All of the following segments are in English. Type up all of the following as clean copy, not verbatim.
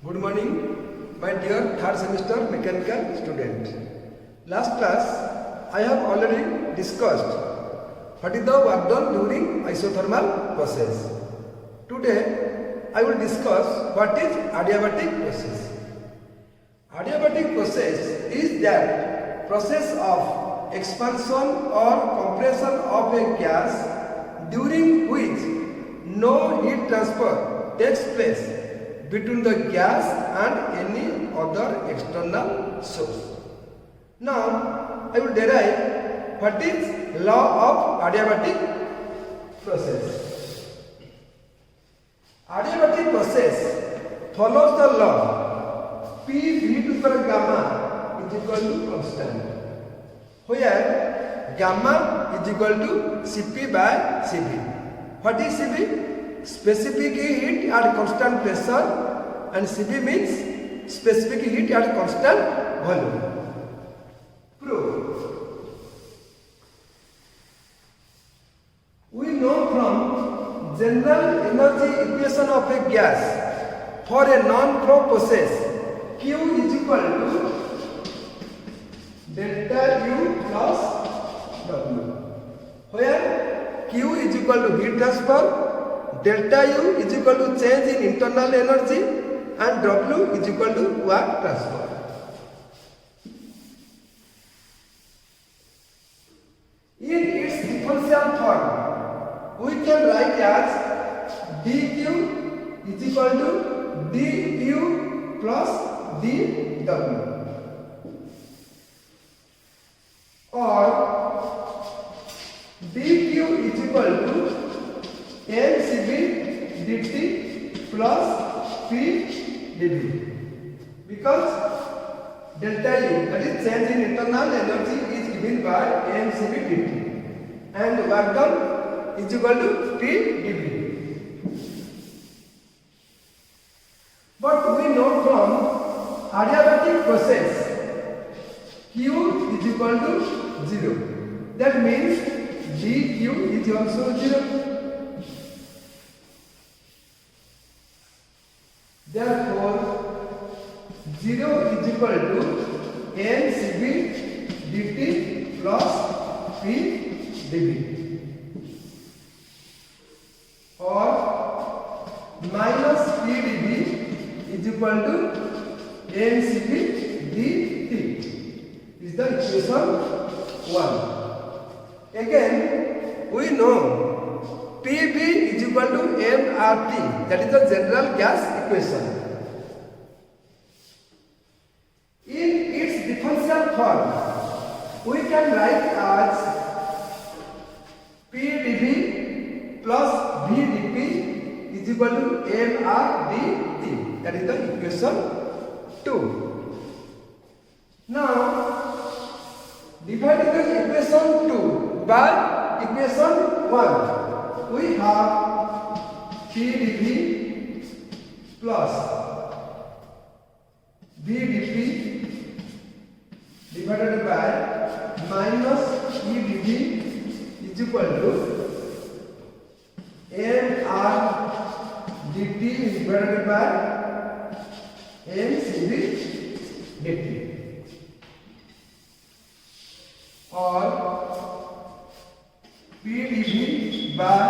Good morning, my dear third semester mechanical student. Last class, I have already discussed what is the work done during isothermal process. Today, I will discuss what is adiabatic process. Adiabatic process is that process of expansion or compression of a gas during which no heat transfer takes place between the gas and any other external source. Now, I will derive what is law of adiabatic process. Adiabatic process follows the law P v to the power gamma is equal to constant, where gamma is equal to Cp by Cv. What is Cv? Specific heat at constant pressure, and Cv means specific heat at constant volume. Proof. We know from general energy equation of a gas for a non-flow process, Q is equal to delta U plus W, where Q is equal to heat transfer, delta U is equal to change in internal energy, and W is equal to work transfer. In its differential form, we can write as dQ is equal to dU plus dW, or dQ is equal to mCv dt plus P dV, because delta U, that is change in internal energy, is given by mCv dt, and work done is equal to P dV. But we know from adiabatic process Q is equal to 0. That means dQ is also 0. Therefore, 0 is equal to mCv dt plus P dV, or minus P dV is equal to mCv dt is the equation 1. Again, we know PV is equal to mRT, that is the general gas equation. In its differential form, we can write as PdV plus VdP is equal to mRdt, that is the equation 2. Now, dividing the equation 2 by equation 1, we have PdV plus VdP divided by minus PdV is equal to mRdt divided by mCv dt, or PdV by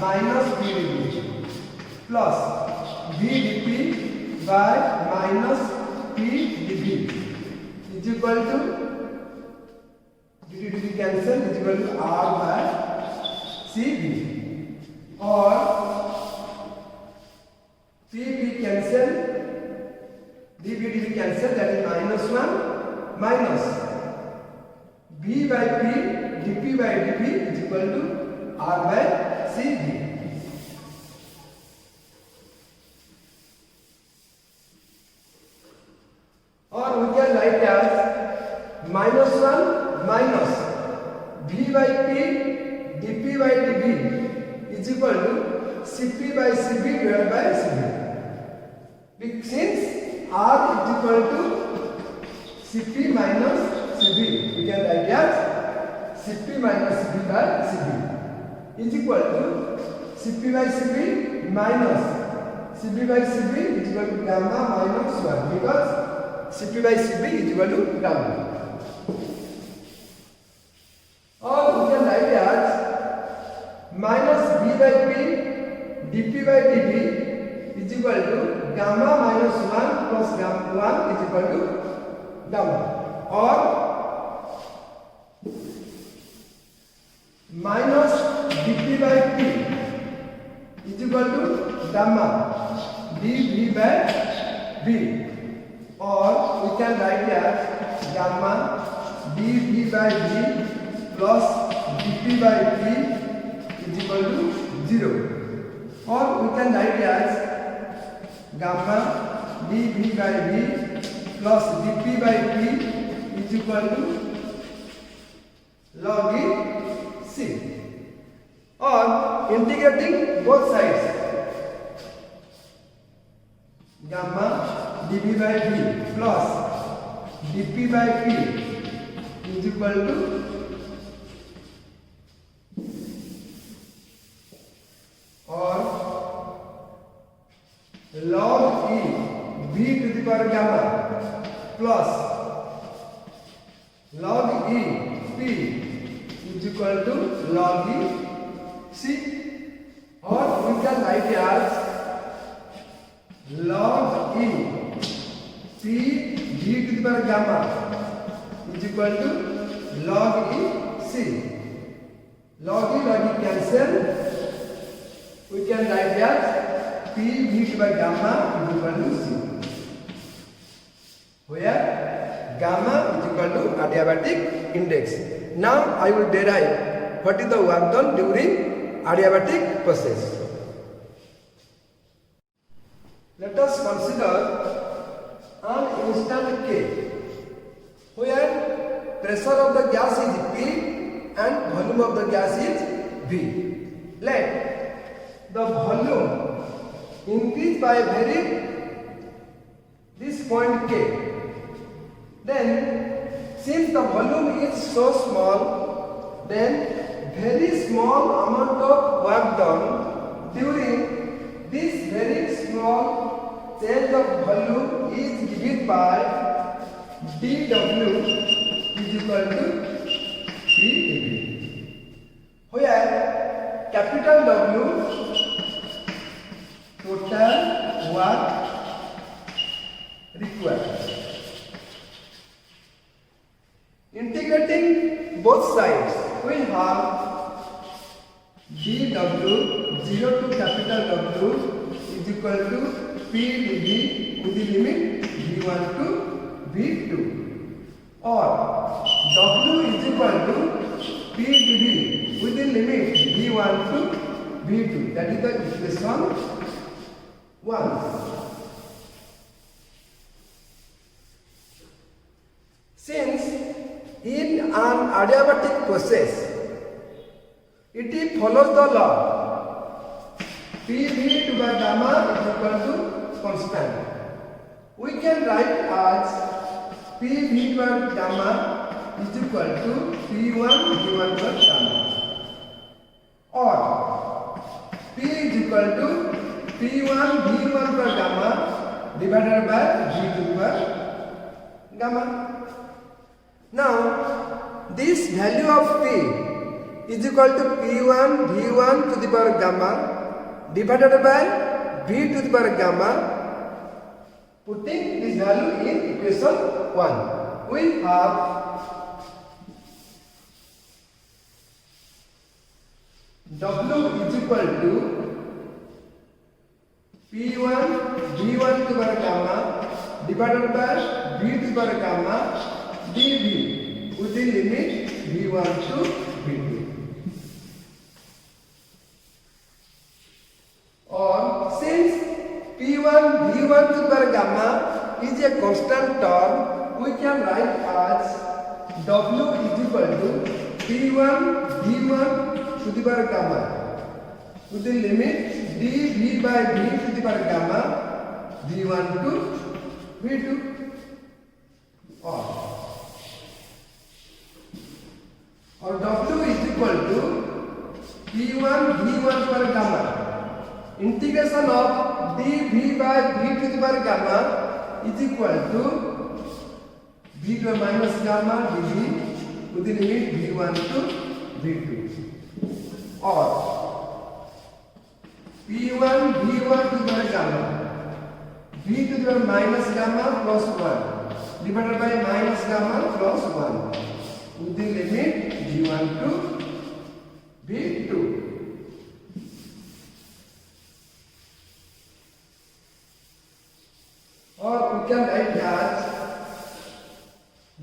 minus PdV plus VdP by minus PdV is equal to dt cancel is equal to R by Cv, or Cv cancel, dV cancel, that is minus 1 minus V by P dP by dV is equal to R by Cv. Or we can write as minus 1 minus V by P dP by dV is equal to Cp by Cv divided by Cv. Since R is equal to Cp minus Cv, we can write as Cp minus Cv by Cv is equal to Cp by Cv minus Cp by Cv is equal to gamma minus 1 because Cp by Cv is equal to gamma. Or we can write as minus V by P dP by dt is equal to gamma minus 1 plus gamma 1 is equal to gamma. Or minus dP by P is equal to gamma dV by V. Or we can write as gamma dV by V plus dP by P is equal to 0. Or we can write as gamma dV by V plus dP by P is equal to log E C. Or integrating both sides, gamma dV by V plus dP by P is equal to or log E V to the power gamma plus log E P is equal to log E C. Or we can write as log E P V to the power gamma is equal to log E C. Log E cancel. We can write as P V to the gamma is equal to C, where gamma is equal to adiabatic index. Now I will derive what is the work done during adiabatic process. Let us consider an instant K, where pressure of the gas is P and volume of the gas is V. Let the volume increase by varying this point K. Then since the volume is so small, then very small amount of work done during this very small change of volume is given by dW is equal to dV, where capital W total work required. Integrating both sides, we have dW 0 to capital W is equal to P dV with the limit V1 to V2. Or W is equal to P dV with the limit V1 to V2. That is the equation 1. Since in an adiabatic process, it follows the law PV to the gamma is equal to constant. We can write as PV to the gamma is equal to P1 V1 per gamma. Or P is equal to P1 V1 per gamma divided by V2 per gamma. Now this value of P is equal to P1 V1 to the power gamma divided by V to the power gamma. Putting this value in equation 1, we have W is equal to P1 V1 to the power gamma divided by V to the power gamma dV with the limit V1 to V2. Or since P1 V1 to the power gamma is a constant term, we can write as W is equal to P1 V1 to the power gamma with the limit dV by V to the power gamma V1 to V2. Or W is equal to P1 V1 per gamma integration of dV by V to the power gamma is equal to V to the minus gamma dV with the limit V1 to V2, or P1 V1 to the power gamma V to the power minus gamma plus 1 divided by minus gamma plus 1 with the limit V1 to V2. Or we can write as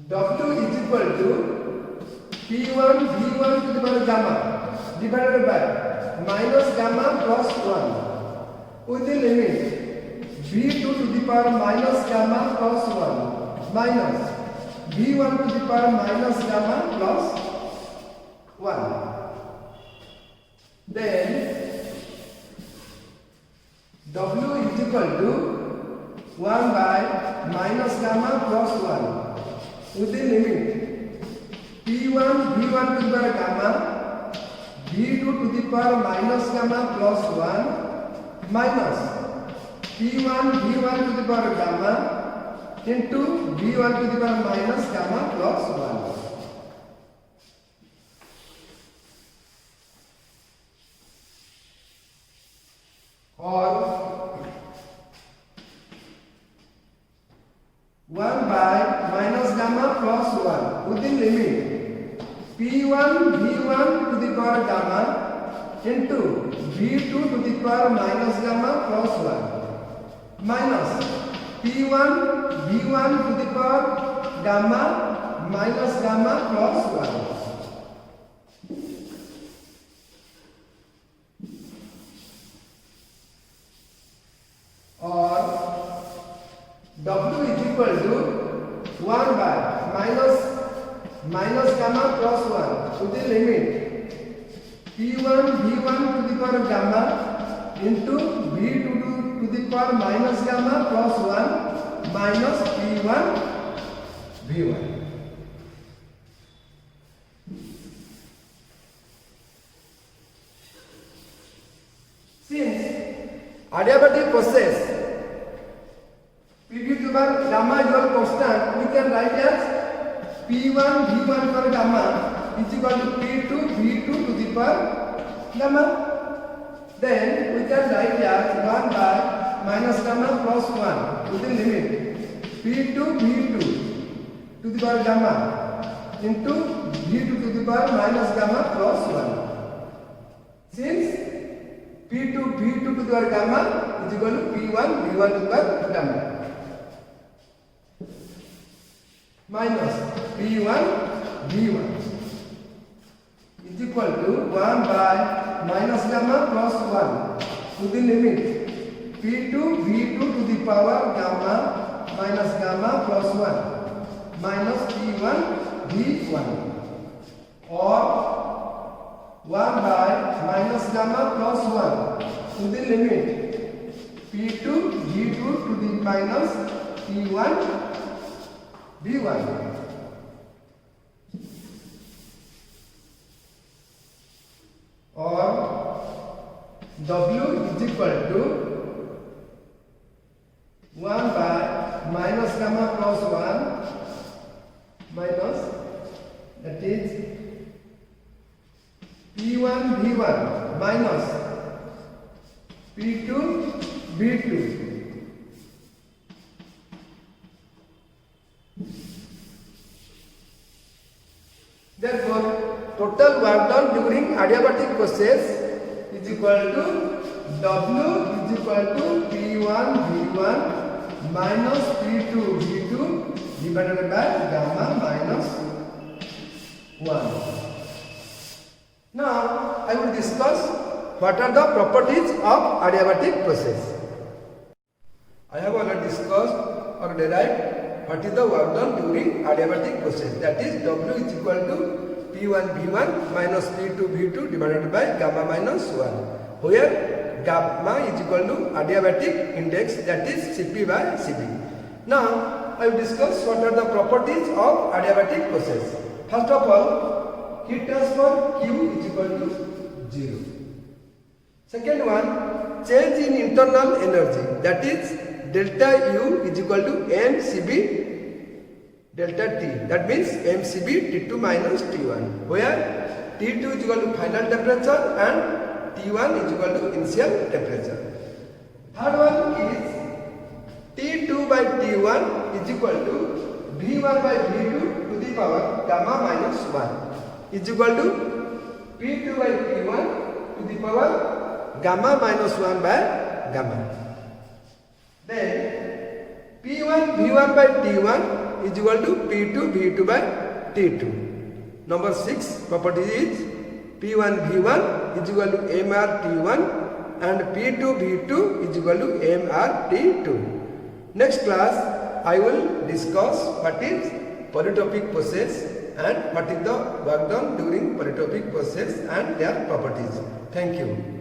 W is equal to P1 V1 to the power gamma divided by minus gamma plus 1 with the limit V2 to the power minus gamma plus 1 minus V1 to the power minus gamma plus 1. Then W is equal to 1 by minus gamma plus 1 with the limit P1 V1 to the power gamma V2 to the power minus gamma plus 1 minus P1 V1 to the power gamma into V1 to the power minus gamma plus 1. Or 1 by minus gamma plus 1 with the limit P1 V1 to the power gamma into V2 to the power minus gamma plus 1 minus P1 V1 to the power gamma minus gamma plus 1. Or W is equal to 1 by minus gamma plus 1 to the limit P1 V1 to the power gamma into V2 to the power minus gamma plus 1 minus P1 V1. Since adiabatic process P2 to the power gamma is all constant, we can write as P1 V1 per gamma is equal to P2 V2 to the power gamma. Then we can write as 1 by minus gamma plus 1 to the limit P2 V2 to the power gamma into V2 to the power minus gamma plus 1. Since P2 V2 to the power gamma is equal to P1 V1 to the power gamma minus P1 V1 is equal to 1 by minus gamma plus 1 to the limit P2 V2 to the power gamma minus gamma plus 1 minus P1 V1, or 1 by minus gamma plus 1 to the limit P2 V2 to the minus P1 V1. Or W is equal to 1 by minus gamma plus 1 minus, that is P1 V1 minus P2 V2. Therefore, total work done during adiabatic process is equal to W is equal to P1 V1 minus P2 V2 divided by gamma minus 1. Now, I will discuss what are the properties of adiabatic process. I have already discussed or derived what is the work done during adiabatic process. That is W is equal to P1 V1 minus P2 V2 divided by gamma minus 1, where gamma is equal to adiabatic index, that is Cp by Cv. Now, I will discuss what are the properties of adiabatic process. First of all, heat transfer Q is equal to 0. Second one, change in internal energy, that is delta U is equal to mCb delta T, that means mCb T2 minus T1, where T2 is equal to final temperature and T1 is equal to initial temperature. Third one is T2 by T1 is equal to V1 by V2 to the power gamma minus 1 is equal to P2 by P1 to the power gamma minus 1 by gamma. Then P1 V1 by T1 is equal to P2 V2 by T2. Number 6 property is P1 V1 is equal to MR T1 and P2 V2 is equal to MR T2. Next class I will discuss what is polytropic process and what is the work done during polytropic process and their properties. Thank you.